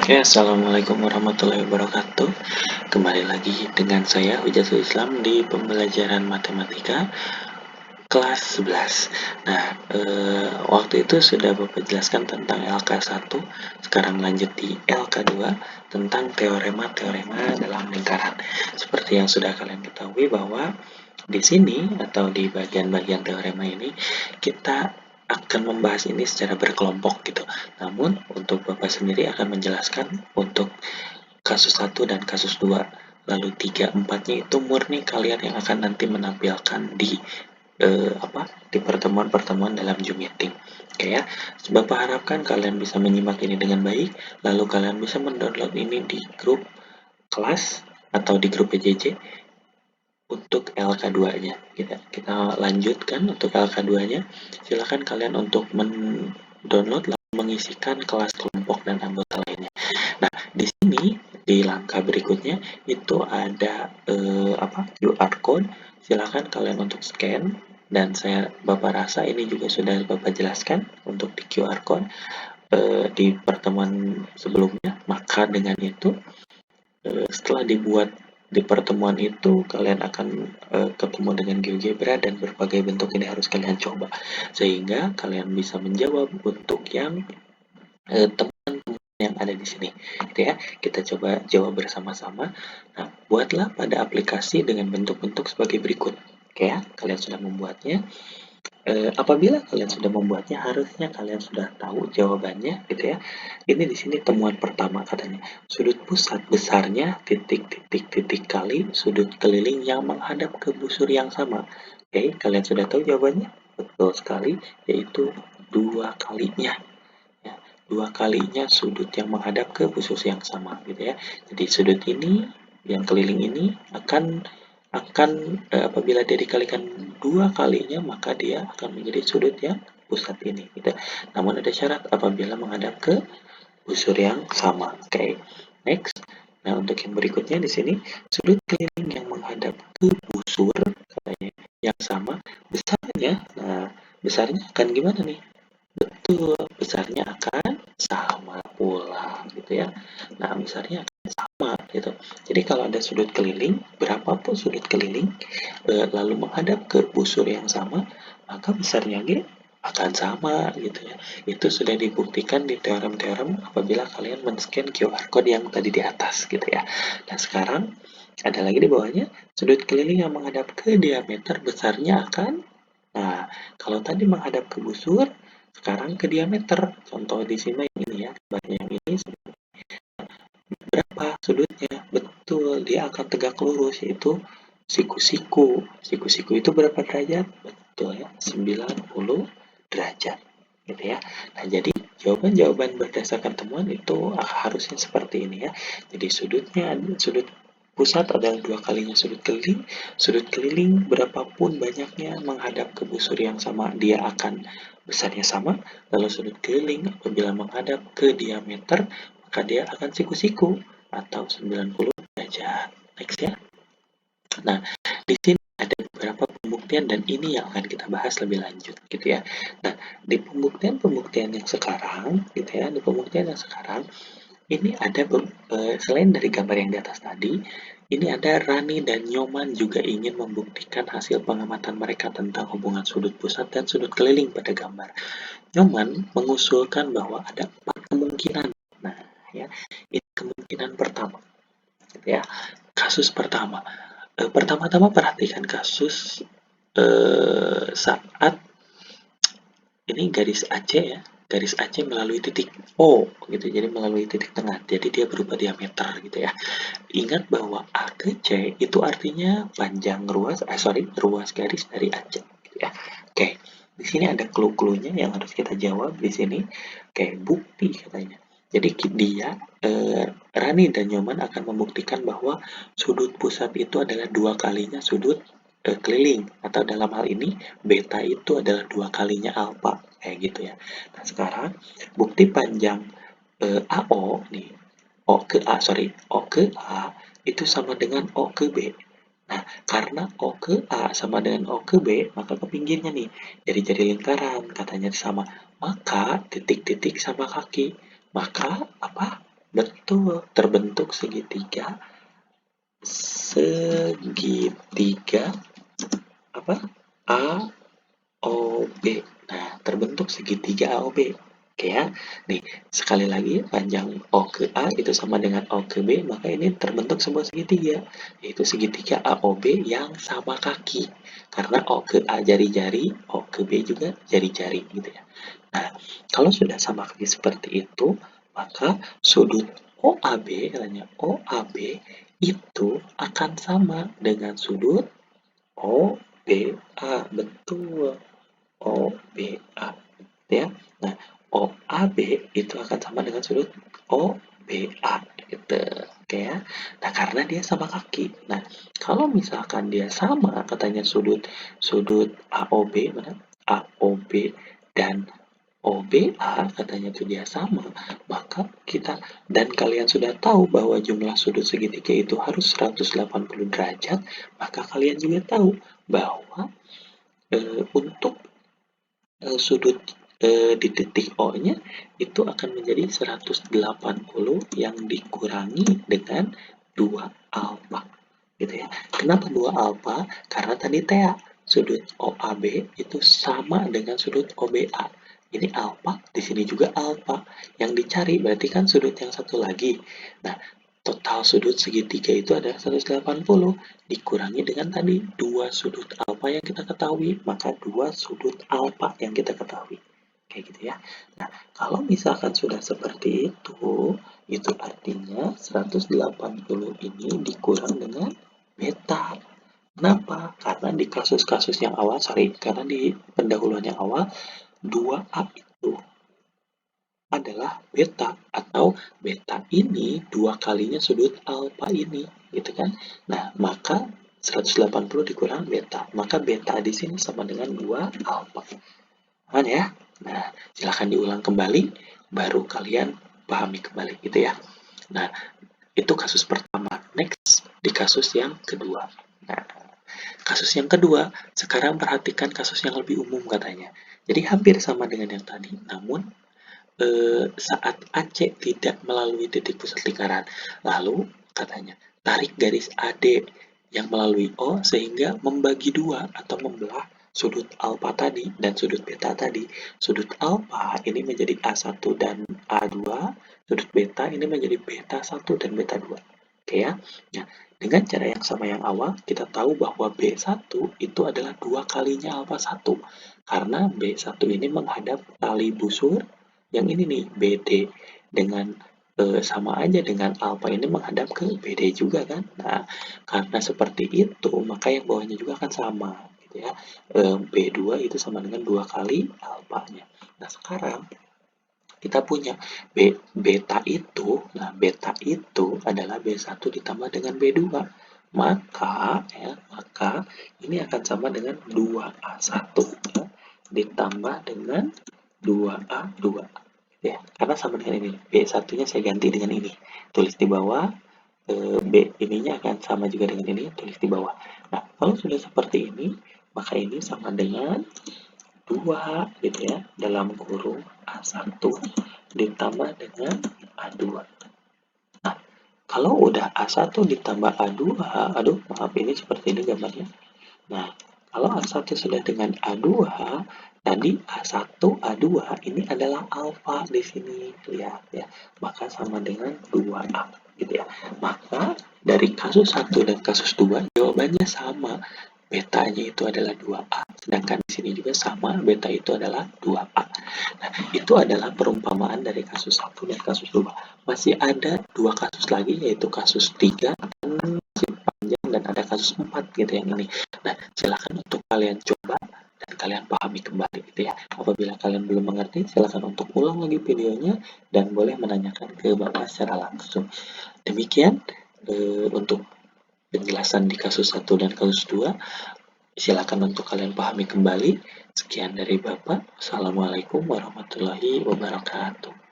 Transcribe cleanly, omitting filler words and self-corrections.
Oke, Assalamualaikum warahmatullahi wabarakatuh. Kembali lagi dengan saya Hujatul Islam di pembelajaran matematika kelas 11. Nah, waktu itu sudah Bapak jelaskan tentang LK1, sekarang lanjut di LK2 tentang teorema-teorema dalam lingkaran. Seperti yang sudah kalian ketahui bahwa di sini atau di bagian-bagian teorema ini kita akan membahas ini secara berkelompok gitu. Namun untuk Bapak sendiri akan menjelaskan untuk kasus 1 dan kasus 2. Lalu 3, 4-nya itu murni kalian yang akan nanti menampilkan di pertemuan-pertemuan dalam Zoom meeting. Oke ya. Bapak harapkan kalian bisa menyimak ini dengan baik, lalu kalian bisa mendownload ini di grup kelas atau di grup PJJ untuk LK2-nya. Kita lanjutkan untuk LK2-nya. Silakan kalian untuk mendownload lalu mengisikan kelas kelompok dan anggota lainnya. Nah, di sini di langkah berikutnya itu ada QR code. Silakan kalian untuk scan dan Bapak rasa ini juga sudah Bapak jelaskan untuk di QR code di pertemuan sebelumnya. Maka dengan itu setelah dibuat di pertemuan itu kalian akan ketemu dengan GeoGebra dan berbagai bentuk ini harus kalian coba sehingga kalian bisa menjawab untuk yang teman-teman yang ada di sini gitu ya. Kita coba jawab bersama-sama. Nah, buatlah pada aplikasi dengan bentuk-bentuk sebagai berikut. Oke ya, kalian sudah membuatnya. Apabila kalian sudah membuatnya, harusnya kalian sudah tahu jawabannya, gitu ya. Ini di sini temuan pertama katanya. Sudut pusat besarnya titik kali sudut keliling yang menghadap ke busur yang sama. Oke, kalian sudah tahu jawabannya? Betul sekali, yaitu 2 kalinya. Ya, 2 kalinya sudut yang menghadap ke busur yang sama, gitu ya. Jadi sudut ini, yang keliling ini akan apabila dia dikalikan 2 kalinya maka dia akan menjadi sudut yang pusat ini gitu. Namun ada syarat apabila menghadap ke busur yang sama. Oke. Next. Nah, untuk yang berikutnya di sini sudut keliling yang menghadap ke busur katanya yang sama besarnya. Nah, besarnya akan gimana nih? Betul, besarnya akan sama pula gitu ya. Nah, besarnya akan sama gitu. Jadi kalau ada sudut keliling, berapapun sudut keliling lalu menghadap ke busur yang sama, maka besarnya G akan sama gitu ya. Itu sudah dibuktikan di teorem-teorem apabila kalian men-scan QR code yang tadi di atas gitu ya. Nah, sekarang ada lagi di bawahnya, sudut keliling yang menghadap ke diameter besarnya akan. Nah, kalau tadi menghadap ke busur, sekarang ke diameter. Contoh di sini yang ini ya, yang ini berapa sudutnya? Betul, dia akan tegak lurus, yaitu siku-siku. Siku-siku itu berapa derajat? Betul ya, 90 derajat. Gitu ya. Nah, jadi jawaban-jawaban berdasarkan temuan itu harusnya seperti ini ya. Jadi sudut pusat adalah 2 kalinya sudut keliling berapapun banyaknya menghadap ke busur yang sama, dia akan besarnya sama, lalu sudut keliling apabila menghadap ke diameter, maka dia akan siku-siku atau 90 derajat. Next ya. Nah, di sini ada beberapa pembuktian dan ini yang akan kita bahas lebih lanjut gitu ya. Nah, di pembuktian-pembuktian yang sekarang gitu ya, di pembuktian yang sekarang ini ada selain dari gambar yang di atas tadi, ini ada Rani dan Nyoman juga ingin membuktikan hasil pengamatan mereka tentang hubungan sudut pusat dan sudut keliling pada gambar. Nyoman mengusulkan bahwa ada 4 kemungkinan. Nah, ya, ini kemungkinan pertama. Gitu ya. Kasus pertama. Pertama-tama perhatikan kasus saat ini garis AC ya, garis AC melalui titik O gitu, jadi melalui titik tengah, jadi dia berubah diameter gitu ya. Ingat bahwa A ke C itu artinya panjang ruas garis dari AC gitu ya. Oke, di sini ada clue-cluenya yang harus kita jawab di sini. Oke, bukti katanya. Jadi dia Rani dan Nyoman akan membuktikan bahwa sudut pusat itu adalah 2 kalinya sudut keliling, atau dalam hal ini beta itu adalah 2 kalinya alfa kayak gitu ya. Nah, sekarang bukti panjang AO nih, O ke A itu sama dengan O ke B. Nah, karena O ke A sama dengan O ke B, maka ke pinggirnya nih jadi lingkaran katanya sama. Maka titik-titik sama kaki. Maka apa? Betul, terbentuk segitiga segitiga apa? AOB. Nah, terbentuk segitiga AOB. Oke ya. Nih, sekali lagi panjang O ke A itu sama dengan O ke B, maka ini terbentuk sebuah segitiga, yaitu segitiga AOB yang sama kaki. Karena O ke A jari-jari, O ke B juga jari-jari gitu ya. Nah, kalau sudah sama kaki seperti itu, maka sudut OAB, katanya OAB itu akan sama dengan sudut OBA. Betul, OBA ya. Nah, OAB itu akan sama dengan sudut OBA gitu. Oke ya. Nah, karena dia sama kaki. Nah, kalau misalkan dia sama katanya sudut sudut AOB mana? AOB dan OBA katanya tuh dia sama, maka kita dan kalian sudah tahu bahwa jumlah sudut segitiga itu harus 180 derajat, maka kalian juga tahu bahwa untuk sudut di titik O-nya itu akan menjadi 180 yang dikurangi dengan 2 alfa gitu ya. Kenapa 2 alfa? Karena tadi TA sudut OAB itu sama dengan sudut OBA. Ini alfa, di sini juga alfa. Yang dicari berarti kan sudut yang satu lagi. Nah, total sudut segitiga itu adalah 180 dikurangi dengan tadi dua sudut alfa yang kita ketahui, maka dua sudut alfa yang kita ketahui. Kayak gitu ya. Nah, kalau misalkan sudah seperti itu artinya 180 ini dikurang dengan beta. Kenapa? Karena di kasus-kasus yang awal, karena di pendahuluan yang awal, 2A itu adalah beta atau beta ini dua kalinya sudut alfa ini gitu kan. Nah, maka 180 dikurang beta, maka beta di sini sama dengan 2 alfa. Aman ya? Nah, silahkan diulang kembali baru kalian pahami kembali gitu ya. Nah, itu kasus pertama. Next di kasus yang kedua. Nah, kasus yang kedua, sekarang perhatikan kasus yang lebih umum katanya. Jadi hampir sama dengan yang tadi, namun saat AC tidak melalui titik pusat lingkaran. Lalu katanya tarik garis AD yang melalui O sehingga membagi dua atau membelah sudut alfa tadi dan sudut beta tadi. Sudut alfa ini menjadi A1 dan A2, sudut beta ini menjadi beta 1 dan beta 2. Oke ya. Nah, dengan cara yang sama yang awal, kita tahu bahwa B1 itu adalah dua kalinya alfa 1. Karena B1 ini menghadap tali busur yang ini nih BD dengan sama aja dengan alfa ini menghadap ke BD juga kan. Nah, karena seperti itu maka yang bawahnya juga akan sama gitu ya. B2 itu sama dengan 2 kali alfanya. Nah, sekarang kita punya beta itu, nah beta itu adalah B1 ditambah dengan B2. Maka ini akan sama dengan 2A1 ya, ditambah dengan 2A2 ya, karena sama dengan ini. B1-nya saya ganti dengan ini. Tulis di bawah, B ininya akan sama juga dengan ini, tulis di bawah. Nah, kalau sudah seperti ini, maka ini sama dengan 2 gitu ya, dalam kurung A1 ditambah dengan A2. Nah, kalau udah A1 ditambah A2, aduh maaf ini seperti ini gambarnya. Nah, kalau A1 sudah dengan A2, tadi A1, A2 ini adalah alfa di sini, lihat ya. Maka sama dengan 2A gitu ya. Maka dari kasus 1 dan kasus 2 jawabannya sama. Betanya itu adalah 2A, sedangkan di sini juga sama, beta itu adalah 2A. Nah, itu adalah perumpamaan dari kasus 1 dan kasus 2. Masih ada dua kasus lagi, yaitu kasus 3 dan masih panjang, dan ada kasus 4 gitu yang ini. Nah, silakan untuk kalian coba dan kalian pahami kembali gitu ya. Apabila kalian belum mengerti, silakan untuk ulang lagi videonya dan boleh menanyakan ke Bapak secara langsung. Demikian untuk penjelasan di kasus 1 dan kasus 2. Silakan untuk kalian pahami kembali. Sekian dari Bapak. Assalamualaikum warahmatullahi wabarakatuh.